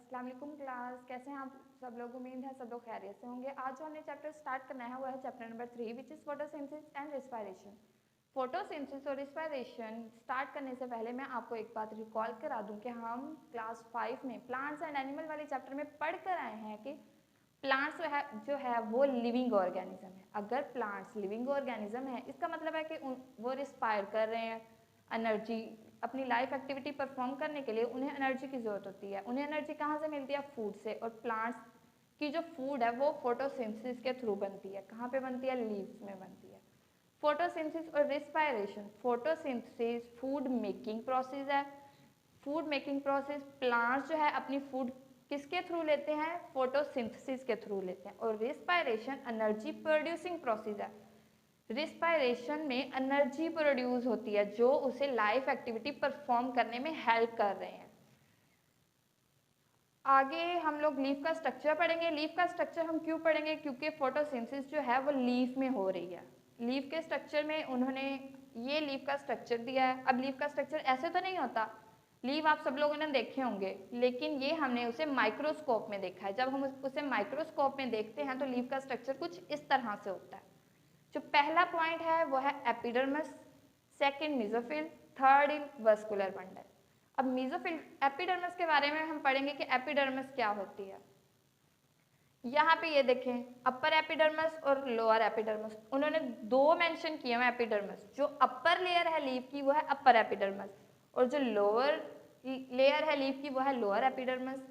अस्सलाम वालेकुम क्लास, कैसे हैं आप सब लोग। उम्मीद है सब लोग खैरियत से होंगे। आज जो हमने चैप्टर स्टार्ट करना है वो है chapter number 3 which is photosynthesis and respiration. Photosynthesis और रिस्पायरेशन स्टार्ट करने से पहले मैं आपको एक बात रिकॉल करा दूं कि हम क्लास 5 में प्लांट्स एंड एनिमल वाले चैप्टर में पढ़ कर आए हैं कि प्लांट्स जो है वो लिविंग ऑर्गेनिज्म है। अगर प्लांट्स लिविंग ऑर्गेनिज्म है इसका मतलब है कि वो रिस्पायर कर रहे हैं, एनर्जी अपनी लाइफ एक्टिविटी परफॉर्म करने के लिए उन्हें एनर्जी की ज़रूरत होती है। उन्हें एनर्जी कहाँ से मिलती है? फूड से। और प्लांट्स की जो फूड है वो फोटोसिंथेसिस के थ्रू बनती है। कहाँ पे बनती है? लीव्स में बनती है। फोटोसिंथेसिस और respiration. Photosynthesis food making process है। फूड मेकिंग प्रोसेस प्लांट्स जो है अपनी फूड किसके थ्रू लेते हैं? फोटोसिंथेसिस के थ्रू लेते हैं। और रिस्पायरेशन एनर्जी प्रोड्यूसिंग प्रोसेस है। रिस्पायरेशन में एनर्जी प्रोड्यूस होती है जो उसे लाइफ एक्टिविटी परफॉर्म करने में हेल्प कर रहे हैं। आगे हम लोग लीफ का स्ट्रक्चर पढ़ेंगे। लीफ का स्ट्रक्चर हम क्यों पढ़ेंगे? क्योंकि फोटोसिंथेसिस जो है वो लीफ में हो रही है। लीफ के स्ट्रक्चर में उन्होंने ये लीफ का स्ट्रक्चर दिया है। अब लीफ का स्ट्रक्चर ऐसे तो नहीं होता। लीफ आप सब लोगों ने देखे होंगे, लेकिन ये हमने उसे माइक्रोस्कोप में देखा है। जब हम उसे माइक्रोस्कोप में देखते हैं तो लीफ का स्ट्रक्चर कुछ इस तरह से होता है। जो पहला पॉइंट है वो है epidermis, second mesophyll, third vascular bundle. अब मेसोफिल एपिडर्मिस के बारे में हम पढ़ेंगे कि एपिडर्मिस क्या होती है। यहाँ पे ये देखें, अपर एपिडर्मिस और लोअर एपिडर्मिस। उन्होंने दो मेंशन किए हैं एपिडर्मिस। जो अपर लेयर है लीफ की वो है अपर एपिडर्मिस, और जो लोअर लेयर है लीफ की वो है लोअर एपिडर्मिस।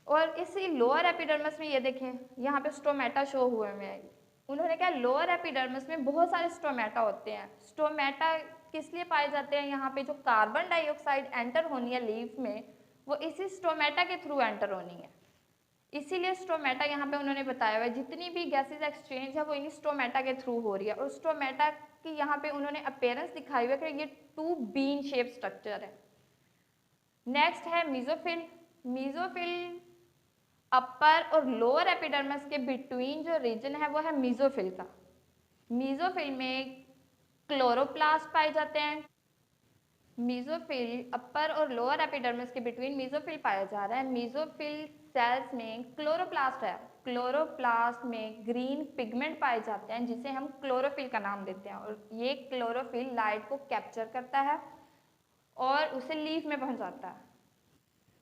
और इसी लोअर एपिडर्मिस में ये देखें, यहाँ पे स्टोमेटा शो हुए हैं। उन्होंने कहा लोअर एपिडर्मिस में बहुत सारे स्टोमेटा होते हैं। स्टोमेटा किस लिए पाए जाते हैं? यहाँ पे जो कार्बन डाइऑक्साइड एंटर होनी है लीफ में वो इसी स्टोमेटा के थ्रू एंटर होनी है। इसीलिए स्टोमेटा यहाँ पे उन्होंने बताया हुआ है। जितनी भी गैसेज एक्सचेंज है वो इन्हीं स्टोमेटा के थ्रू हो रही है। और स्टोमेटा की यहाँ पे उन्होंने अपीयरेंस दिखाई हुई है कि ये 2 बीन शेप स्ट्रक्चर है। नेक्स्ट है मीजोफिल। मीजोफिल अपर और लोअर एपिडर्मिस के बिटवीन जो रीजन है वो है मीजोफिल का। मीजोफिल में क्लोरोप्लास्ट पाए जाते हैं। मीजोफिल अपर और लोअर एपिडर्मिस के बिटवीन मीजोफिल पाया जा रहा है। मीजोफिल सेल्स में क्लोरोप्लास्ट है। क्लोरोप्लास्ट में ग्रीन पिगमेंट पाए जाते हैं जिसे हम क्लोरोफिल का नाम देते हैं। और ये क्लोरोफिल लाइट को कैप्चर करता है और उसे लीफ में पहुंचाता है।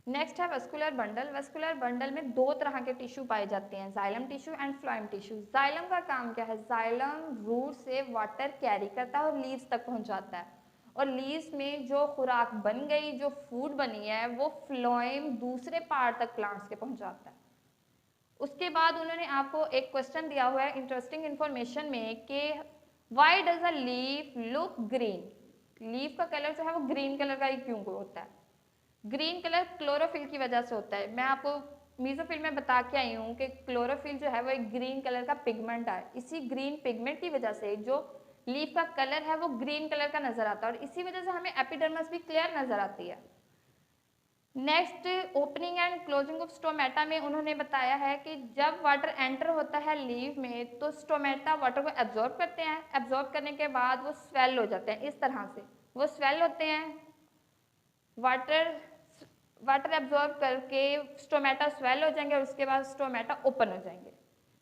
नेक्स्ट है वस्कुलर बंडल। वस्कुलर बंडल में दो तरह के टिश्यू पाए जाते हैं, xylem tissue and phloem tissue. Xylem का काम क्या है? जाइलम रूट से वाटर कैरी करता है और लीव्स तक पहुंचाता है। और लीव्स में जो खुराक बन गई, जो फूड बनी है, वो फ्लोएम दूसरे पार्ट तक प्लांट्स के पहुंचाता है। उसके बाद उन्होंने आपको एक क्वेश्चन दिया हुआ है इंटरेस्टिंग इंफॉर्मेशन में कि why does a leaf look green. Leaf का कलर जो है वो ग्रीन कलर का ही क्यों होता है? ग्रीन कलर क्लोरोफिल की वजह से होता है। मैं आपको मीजोफिल में बता के आई हूँ कि क्लोरोफिल जो है वो एक ग्रीन कलर का पिगमेंट है। इसी ग्रीन पिगमेंट की वजह से जो लीफ का कलर है वो ग्रीन कलर का नजर आता है और इसी वजह से हमें एपिडर्मिस भी क्लियर नजर आती है। Next, opening and closing of stomata में उन्होंने बताया है कि जब वाटर एंटर होता है लीफ में तो स्टोमेटा वाटर को एब्जॉर्ब करते हैं। एब्जॉर्ब करने के बाद वो स्वेल हो जाते हैं। इस तरह से वो स्वेल होते हैं। वाटर एब्जॉर्ब करके स्टोमेटा स्वेल हो जाएंगे और उसके बाद स्टोमेटा ओपन हो जाएंगे।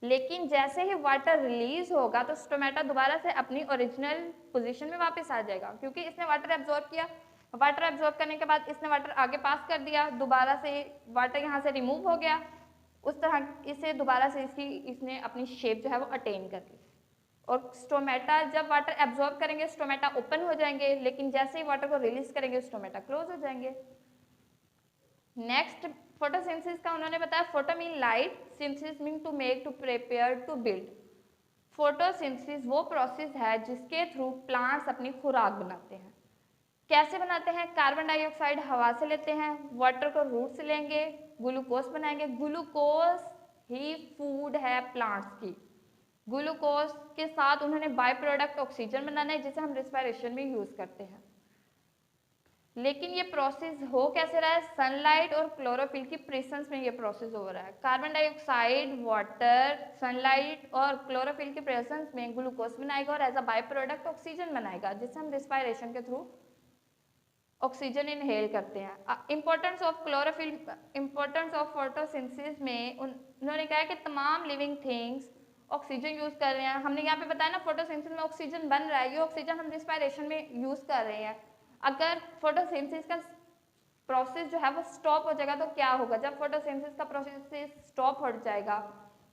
लेकिन जैसे ही वाटर रिलीज होगा तो स्टोमेटा दोबारा से अपनी ओरिजिनल पोजीशन में वापस आ जाएगा, क्योंकि इसने वाटर एब्जॉर्ब किया। वाटर एब्जॉर्ब करने के बाद इसने वाटर आगे पास कर दिया, दोबारा से वाटर यहाँ से रिमूव हो गया। उस तरह इसे दोबारा से इसने अपनी शेप जो है वो अटेन कर ली। और स्टोमेटा जब वाटर एब्जॉर्ब करेंगे स्टोमेटा ओपन हो जाएंगे, लेकिन जैसे ही वाटर को रिलीज करेंगे स्टोमेटा क्लोज हो जाएंगे। नेक्स्ट, फोटोसिंथेसिस का उन्होंने बताया photo mean light, synthesis mean to make, to prepare, to build. Photosynthesis वो प्रोसेस है जिसके थ्रू प्लांट्स अपनी खुराक बनाते हैं। कैसे बनाते हैं? कार्बन डाइऑक्साइड हवा से लेते हैं, वाटर को रूट से लेंगे, ग्लूकोज बनाएंगे। ग्लूकोज ही फूड है प्लांट्स की। ग्लूकोज के साथ उन्होंने बाय प्रोडक्ट ऑक्सीजन बनाना है जिसे हम रिस्पायरेशन में यूज करते हैं। लेकिन ये प्रोसेस हो कैसे रहा है? सनलाइट और क्लोरोफिल की प्रेजेंस में ये प्रोसेस हो रहा है। कार्बन डाइऑक्साइड, वाटर, सनलाइट और क्लोरोफिल की प्रेजेंस में ग्लूकोज बनाएगा और as a by product oxygen बनाएगा जिसे हम रिस्पायरेशन के थ्रू ऑक्सीजन इनहेल करते हैं। Importance of chlorophyll, importance of photosynthesis में उन्होंने कहा है कि तमाम लिविंग थिंग्स ऑक्सीजन यूज कर रहे हैं। हमने यहाँ पे बताया ना फोटोसिंथेसिस में ऑक्सीजन बन रहा है, ये ऑक्सीजन हम रिस्पायरेशन में यूज कर रहे हैं। अगर फोटोसिंथेसिस का प्रोसेस जो है वो स्टॉप हो जाएगा तो क्या होगा? जब फोटोसिंथेसिस का प्रोसेस स्टॉप हो जाएगा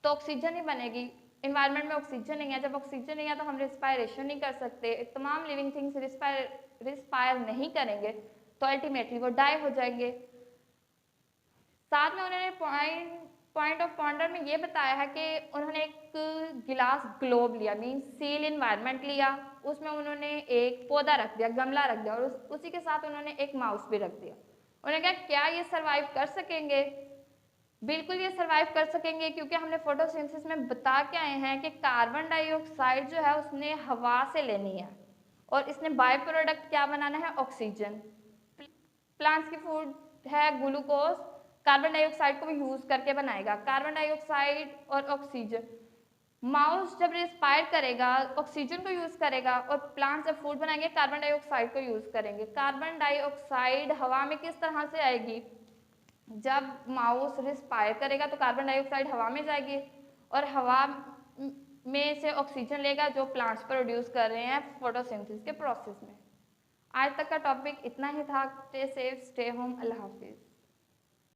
तो ऑक्सीजन ही बनेगी। इन्वायरमेंट में ऑक्सीजन नहीं है, जब ऑक्सीजन नहीं है तो हम रिस्पायरेशन नहीं कर सकते, तमाम लिविंग थिंग्स रिस्पायर नहीं करेंगे तो अल्टीमेटली वो डाई हो जाएंगे। साथ में उन्होंने पॉइंट ऑफ पॉन्डर में ये बताया है कि उन्होंने एक गिलास ग्लोब लिया, मीन सील इन्वायरमेंट लिया, उसमें उन्होंने एक पौधा रख दिया, गमला रख दिया, और उसी के साथ उन्होंने एक माउस भी रख दिया। उन्होंने कहा क्या ये सरवाइव कर सकेंगे? बिल्कुल ये सरवाइव कर सकेंगे, क्योंकि हमने फोटोसिंथेसिस में बता के आए हैं कि कार्बन डाइऑक्साइड जो है उसने हवा से लेनी है और इसने बाय प्रोडक्ट क्या बनाना है? ऑक्सीजन। प्लांट्स की फूड है ग्लूकोज, कार्बन डाइऑक्साइड को भी यूज करके बनाएगा, कार्बन डाइऑक्साइड और ऑक्सीजन। माउस जब रिस्पायर करेगा ऑक्सीजन को यूज करेगा, और प्लांट्स जब फूड बनाएंगे कार्बन डाइऑक्साइड को यूज करेंगे। कार्बन डाइऑक्साइड हवा में किस तरह से आएगी? जब माउस रिस्पायर करेगा तो कार्बन डाइऑक्साइड हवा में जाएगी और हवा में से ऑक्सीजन लेगा जो प्लांट्स प्रोड्यूस कर रहे हैं फोटोसिंथेसिस के प्रोसेस में। आज तक का टॉपिक इतना ही था। स्टे सेफ, स्टे होम, अल्लाह हाफिज।